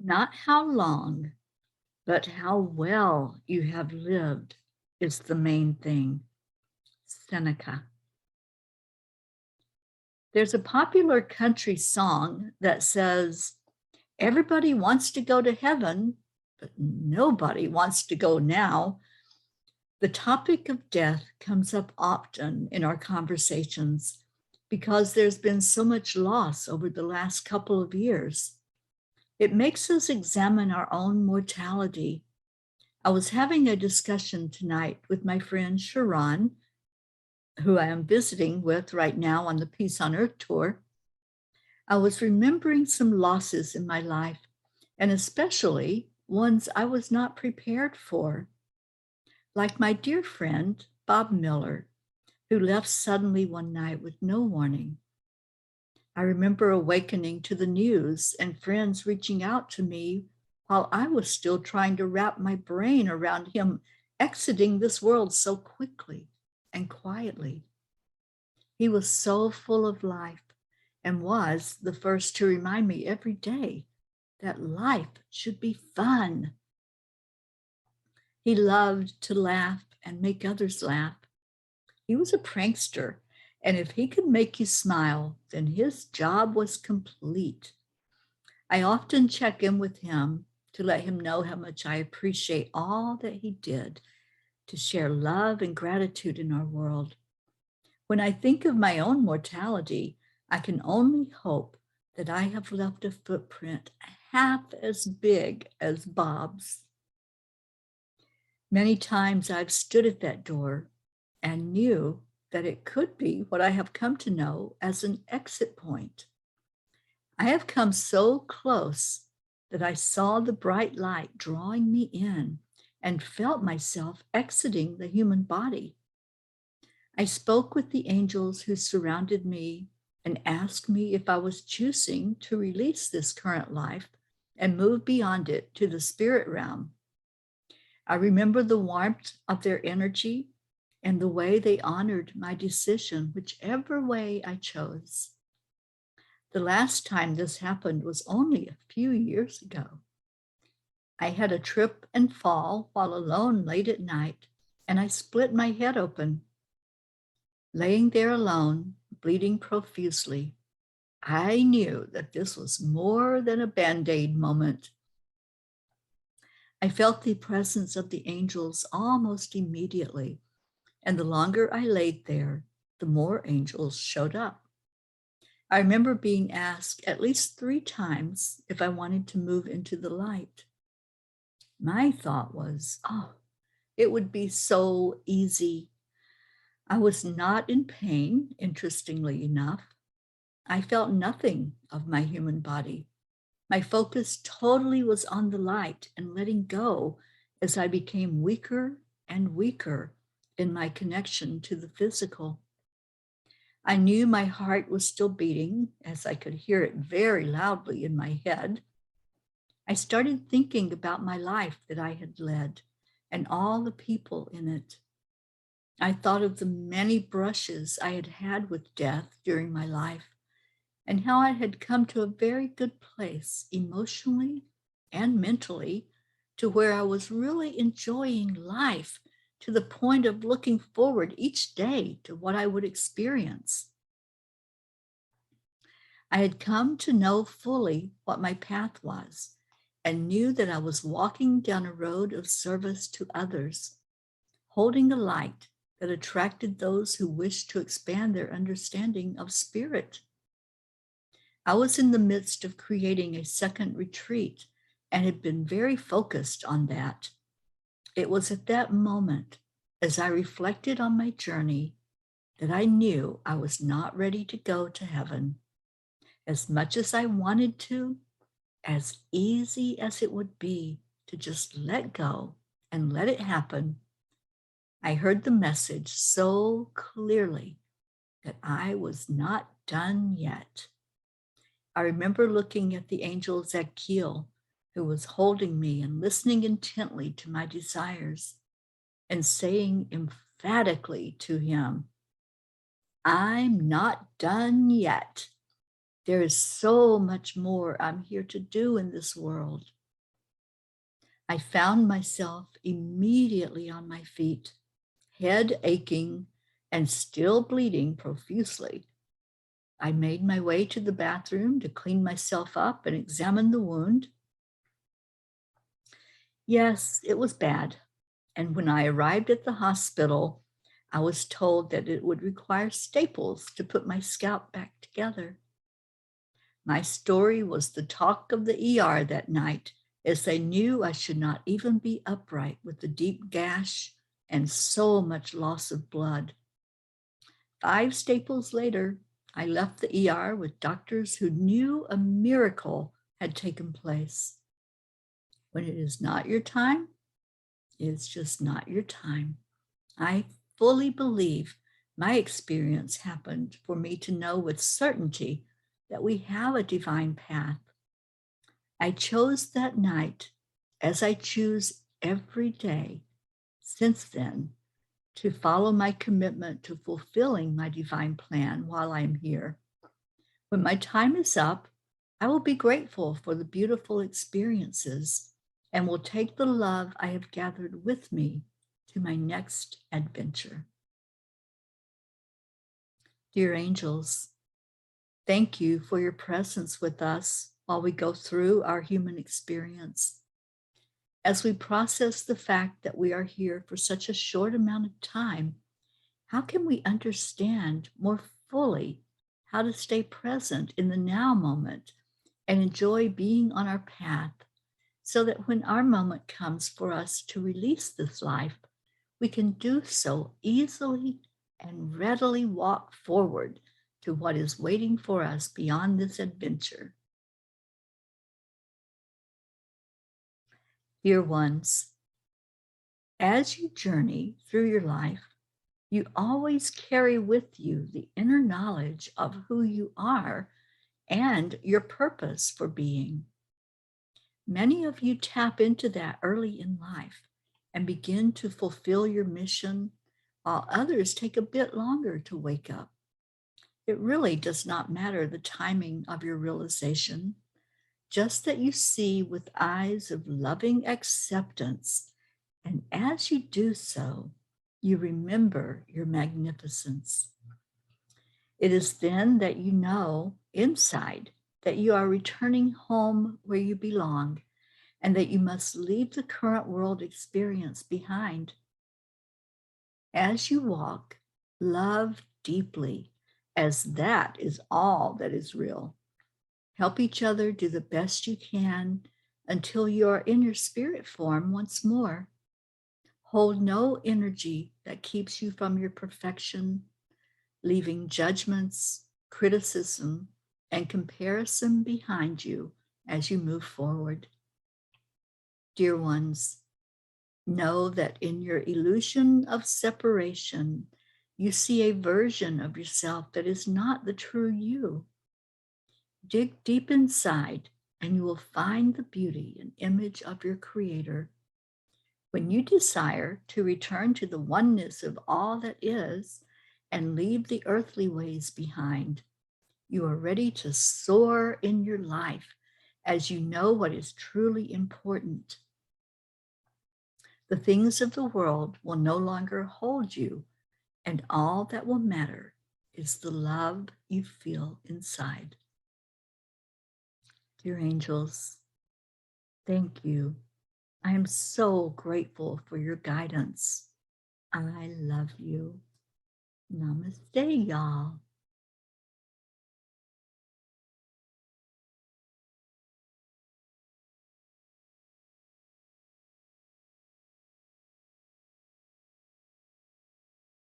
Not how long, but how well you have lived is the main thing. Seneca. There's a popular country song that says, everybody wants to go to heaven, but nobody wants to go now. The topic of death comes up often in our conversations because there's been so much loss over the last couple of years. It makes us examine our own mortality. I was having a discussion tonight with my friend Sharon, who I am visiting with right now on the Peace on Earth tour. I was remembering some losses in my life, and especially ones I was not prepared for, like my dear friend, Bob Miller, who left suddenly one night with no warning. I remember awakening to the news and friends reaching out to me while I was still trying to wrap my brain around him exiting this world so quickly and quietly. He was so full of life and was the first to remind me every day that life should be fun. He loved to laugh and make others laugh. He was a prankster, and if he could make you smile, then his job was complete. I often check in with him to let him know how much I appreciate all that he did to share love and gratitude in our world. When I think of my own mortality, I can only hope that I have left a footprint half as big as Bob's. Many times I've stood at that door and knew that it could be what I have come to know as an exit point. I have come so close that I saw the bright light drawing me in and felt myself exiting the human body. I spoke with the angels who surrounded me and asked me if I was choosing to release this current life and move beyond it to the spirit realm. I remember the warmth of their energy and the way they honored my decision, whichever way I chose. The last time this happened was only a few years ago. I had a trip and fall while alone late at night, and I split my head open. Laying there alone, bleeding profusely, I knew that this was more than a Band-Aid moment. I felt the presence of the angels almost immediately, and the longer I laid there, the more angels showed up. I remember being asked at least 3 times if I wanted to move into the light. My thought was, oh, it would be so easy. I was not in pain, interestingly enough. I felt nothing of my human body. My focus totally was on the light and letting go as I became weaker and weaker in my connection to the physical. I knew my heart was still beating as I could hear it very loudly in my head. I started thinking about my life that I had led and all the people in it. I thought of the many brushes I had had with death during my life and how I had come to a very good place emotionally and mentally to where I was really enjoying life to the point of looking forward each day to what I would experience. I had come to know fully what my path was and knew that I was walking down a road of service to others, holding a light that attracted those who wished to expand their understanding of spirit. I was in the midst of creating a second retreat and had been very focused on that. It was at that moment, as I reflected on my journey, that I knew I was not ready to go to heaven. As much as I wanted to, as easy as it would be to just let go and let it happen, I heard the message so clearly that I was not done yet. I remember looking at the angel Zacchaeus, who was holding me and listening intently to my desires, and saying emphatically to him, I'm not done yet. There is so much more I'm here to do in this world. I found myself immediately on my feet, head aching and still bleeding profusely. I made my way to the bathroom to clean myself up and examine the wound. Yes, it was bad. And when I arrived at the hospital, I was told that it would require staples to put my scalp back together. My story was the talk of the ER that night, as they knew I should not even be upright with the deep gash and so much loss of blood. 5 staples later, I left the ER with doctors who knew a miracle had taken place. When it is not your time, it's just not your time. I fully believe my experience happened for me to know with certainty that we have a divine path. I chose that night, as I choose every day since then, to follow my commitment to fulfilling my divine plan while I'm here. When my time is up, I will be grateful for the beautiful experiences and will take the love I have gathered with me to my next adventure. Dear angels, thank you for your presence with us while we go through our human experience. As we process the fact that we are here for such a short amount of time, how can we understand more fully how to stay present in the now moment and enjoy being on our path so that when our moment comes for us to release this life, we can do so easily and readily walk forward to what is waiting for us beyond this adventure. Dear ones, as you journey through your life, you always carry with you the inner knowledge of who you are and your purpose for being. Many of you tap into that early in life and begin to fulfill your mission, while others take a bit longer to wake up. It really does not matter the timing of your realization, just that you see with eyes of loving acceptance. And as you do so, you remember your magnificence. It is then that you know inside that you are returning home where you belong and that you must leave the current world experience behind. As you walk, love deeply, as that is all that is real. Help each other do the best you can until you are in your spirit form once more. Hold no energy that keeps you from your perfection, leaving judgments, criticism, and comparison behind you as you move forward. Dear ones, know that in your illusion of separation, you see a version of yourself that is not the true you. Dig deep inside, and you will find the beauty and image of your Creator. When you desire to return to the oneness of all that is and leave the earthly ways behind, you are ready to soar in your life as you know what is truly important. The things of the world will no longer hold you, and all that will matter is the love you feel inside. Dear angels, thank you. I am so grateful for your guidance. I love you. Namaste, y'all.